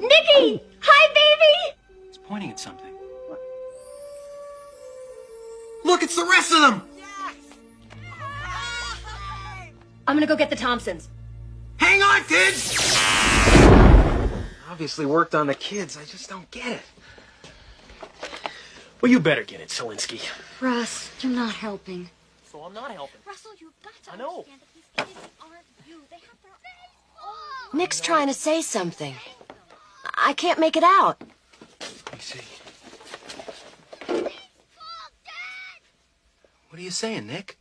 Nikki! Hi, baby! He's pointing at something. What? Look, it's the rest of them! Yes! I'm gonna go get the Thompsons. Hang on, kids! Obviously worked on the kids. I just don't get it. Well, you better get it, Szalinski. Russ, you're not helping. So I'm not helping. Russell, you've got to I know. understand that these kids aren't you. They have their own... Nick's trying to say something. I can't make it out. Let me see. What are you saying, Nick?